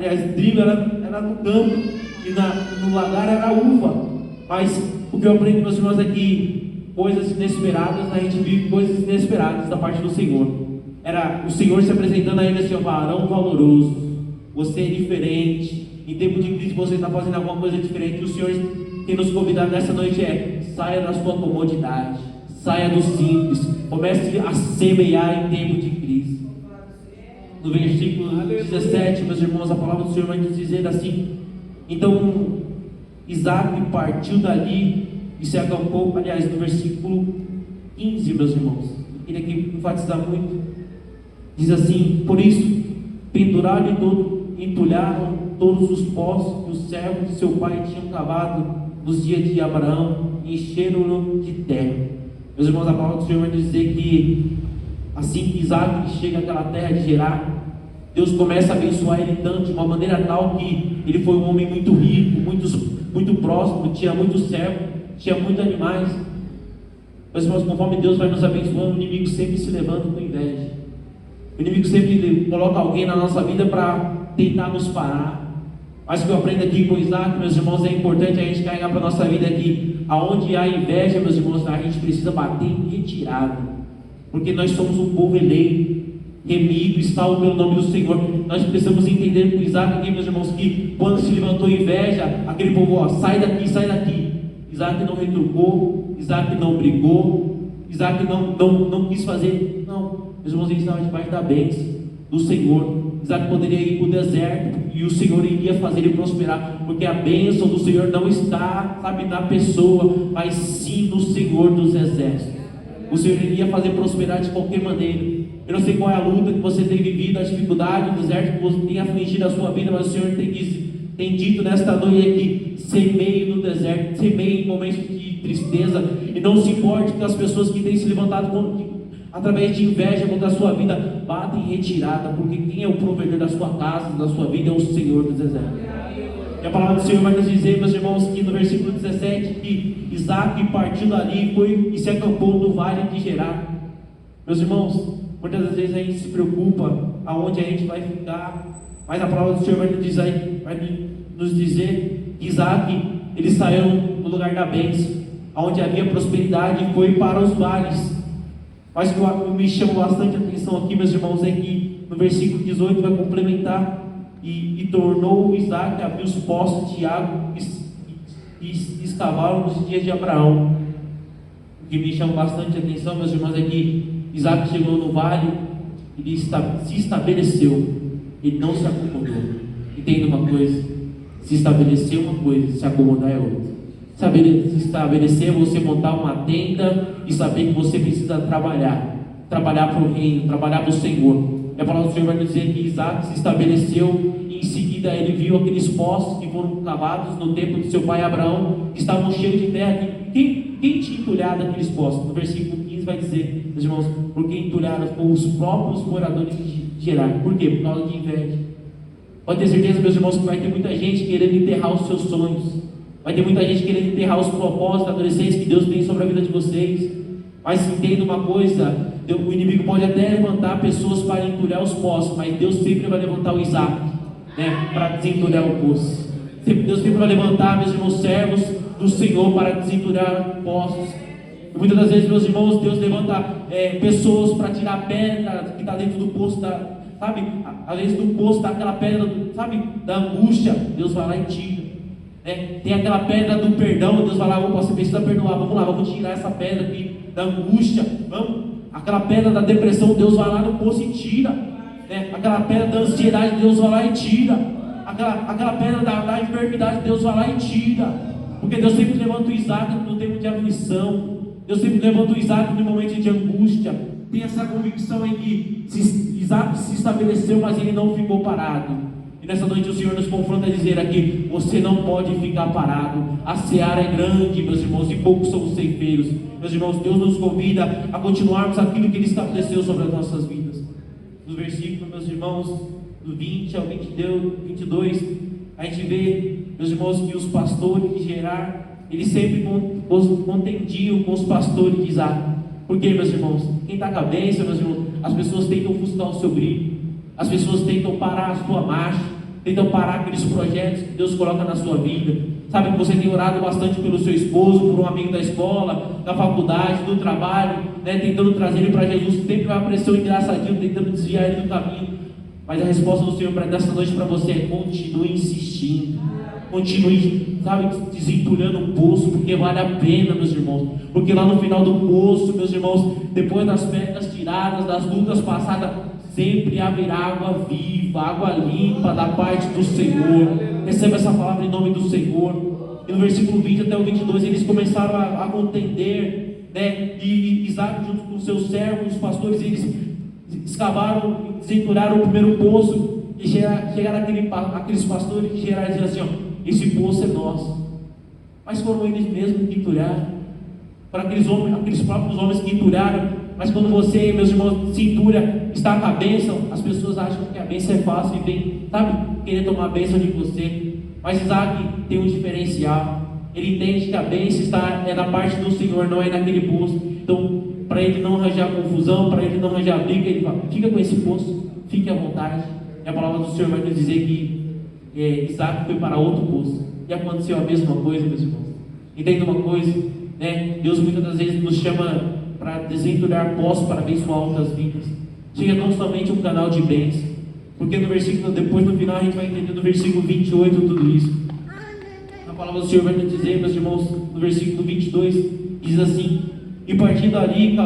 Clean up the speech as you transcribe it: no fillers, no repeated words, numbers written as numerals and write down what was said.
Aliás, trigo era no campo e no lagar era uva. Mas o que eu aprendi, meus irmãos, é que coisas inesperadas, a gente vive coisas inesperadas da parte do Senhor. Era o Senhor se apresentando a ele assim: varão valoroso, você é diferente. Em tempo de crise você está fazendo alguma coisa diferente. O Senhor tem nos convidado nessa noite saia da sua comodidade, saia do simples, comece a semear em tempo de crise. No versículo 17, meus irmãos, a palavra do Senhor vai nos dizer assim: então Isaac partiu dali e se acampou. Aliás, no versículo 15, meus irmãos, eu queria aqui enfatizar muito. Diz assim: por isso penduraram e entulharam todos os poços que os servos de seu pai tinham cavado nos dias de Abraão e encheram-no de terra. Meus irmãos, a palavra do Senhor vai dizer que assim que Isaac chega àquela terra de Gerar, Deus começa a abençoar ele tanto, de uma maneira tal que ele foi um homem muito rico, muito próximo, tinha muitos servos, tinha muitos animais. Meus irmãos, conforme Deus vai nos abençoando, o inimigo sempre se levanta com inveja. O inimigo sempre coloca alguém na nossa vida para tentar nos parar. Mas o que eu aprendo aqui com Isaac, meus irmãos, é importante a gente carregar para a nossa vida aqui. Aonde há inveja, meus irmãos, a gente precisa bater em retirada. Porque nós somos um povo eleito, remido e salvo pelo nome do Senhor. Nós precisamos entender com Isaac aqui, meus irmãos, que quando se levantou inveja, aquele povo, sai daqui, sai daqui. Isaac não retrucou, Isaac não brigou, Isaac não quis fazer. Não, meus irmãos, ele estava debaixo da bênção do Senhor. Isaac poderia ir para o deserto e o Senhor iria fazer ele prosperar, porque a bênção do Senhor não está, na pessoa, mas sim no Senhor dos exércitos. O Senhor iria fazer prosperar de qualquer maneira. Eu não sei qual é a luta que você tem vivido, a dificuldade, o deserto que você tem afligido a sua vida, mas o Senhor tem dito nesta noite aqui: semeie no deserto, semeie em momentos de tristeza, e não se importe com as pessoas que têm se levantado através de inveja contra a sua vida. Bata em retirada, porque quem é o provedor da sua casa, da sua vida, é o Senhor dos exércitos. E a palavra do Senhor vai nos dizer, meus irmãos, que no versículo 17, que Isaac partiu dali e se acampou no vale de Gerar. Meus irmãos, muitas das vezes a gente se preocupa aonde a gente vai ficar, mas a palavra do Senhor vai nos dizer que Isaac, ele saiu no lugar da bênção, onde havia prosperidade, e foi para os vales. Mas o que me chama bastante atenção aqui, meus irmãos, é que no versículo 18 vai complementar: e tornou Isaac a abrir os poços de água e escavaram nos dias de Abraão. O que me chama bastante atenção, meus irmãos, é que Isaac chegou no vale, ele se estabeleceu, ele não se acomodou. Entenda uma coisa: se estabelecer uma coisa, se acomodar é outra. Se estabelecer é você montar uma tenda e saber que você precisa trabalhar para o reino, trabalhar para o Senhor. E a palavra do Senhor vai dizer que Isaac se estabeleceu, e em seguida ele viu aqueles poços que foram cavados no tempo de seu pai Abraão, que estavam cheios de terra. Quem tinha entulhado aqueles poços? No versículo 15 vai dizer, meus irmãos, porque entulharam com os próprios moradores de Gerar. Por quê? Por causa de inveja. Pode ter certeza, meus irmãos, que vai ter muita gente querendo enterrar os seus sonhos. Vai ter muita gente querendo enterrar os propósitos adolescentes que Deus tem sobre a vida de vocês. Mas entenda uma coisa: o inimigo pode até levantar pessoas para entulhar os poços, mas Deus sempre vai levantar o Isaac, para desentulhar o poço. Deus sempre vai levantar, meus irmãos, servos do Senhor para desentulhar poços. E muitas das vezes, meus irmãos, Deus levanta pessoas para tirar a pedra que está dentro do poço, às vezes do poço está aquela pedra, da angústia. Deus vai lá e tira. Tem aquela pedra do perdão, Deus vai lá: você precisa perdoar, vamos lá, vamos tirar essa pedra aqui da angústia, aquela pedra da depressão, Deus vai lá no poço e tira, aquela pedra da ansiedade, Deus vai lá e tira, aquela pedra da enfermidade, Deus vai lá e tira, porque Deus sempre levanta o Isaac no tempo de aflição, Deus sempre levanta o Isaac no momento de angústia. Tem essa convicção em que Isaac se estabeleceu, mas ele não ficou parado. E nessa noite o Senhor nos confronta a dizer aqui: você não pode ficar parado. A seara é grande, meus irmãos, e poucos são os ceifeiros. Meus irmãos, Deus nos convida a continuarmos aquilo que Ele estabeleceu sobre as nossas vidas. No versículo, meus irmãos, do 20 ao 22, a gente vê, meus irmãos, que os pastores de Gerar, eles sempre contendiam com os pastores de Isaac. Por quê, meus irmãos? Quem está com a bênção, meus irmãos, as pessoas tentam ofuscar o seu brilho. As pessoas tentam parar a sua marcha. tentam parar aqueles projetos que Deus coloca na sua vida. Sabe que você tem orado bastante pelo seu esposo, por um amigo da escola, da faculdade, do trabalho, né, tentando trazer ele para Jesus. Sempre vai aparecer um engraçadinho tentando desviar ele do caminho. Mas a resposta do Senhor para dessa noite para você é: continue insistindo. Continue, sabe, desentulhando o poço, porque vale a pena, meus irmãos. Porque lá no final do poço, meus irmãos, depois das pedras tiradas, das lutas passadas, sempre haverá água viva, água limpa da parte do Senhor. Receba essa palavra em nome do Senhor. E no versículo 20 até o 22, eles começaram a contender, né? E Isaac, junto com seus servos, os pastores, eles escavaram, desentulharam o primeiro poço. E chegaram aqueles pastores que chegaram e diziam assim: ó, esse poço é nosso. Mas foram eles mesmos que entulharam. Para aqueles próprios homens que entulharam. Mas quando você, meus irmãos, se entulha, está com a bênção, as pessoas acham que a bênção é fácil e vem, sabe, querer tomar a bênção de você. Mas Isaac tem um diferencial. Ele entende que a bênção é na parte do Senhor, não é naquele poço. Então, para ele não arranjar confusão, para ele não arranjar briga, ele fala: fica com esse poço, fique à vontade. E a palavra do Senhor vai nos dizer que Isaac foi para outro poço. E aconteceu a mesma coisa, meus irmãos. Entenda uma coisa, né? Deus muitas das vezes nos chama para desentulhar poços para abençoar outras vidas. Chega não somente um canal de bênção, porque no versículo, depois no final a gente vai entender no versículo 28 tudo isso. A palavra do Senhor vai nos dizer, meus irmãos, no versículo 22, diz assim: e partindo ali,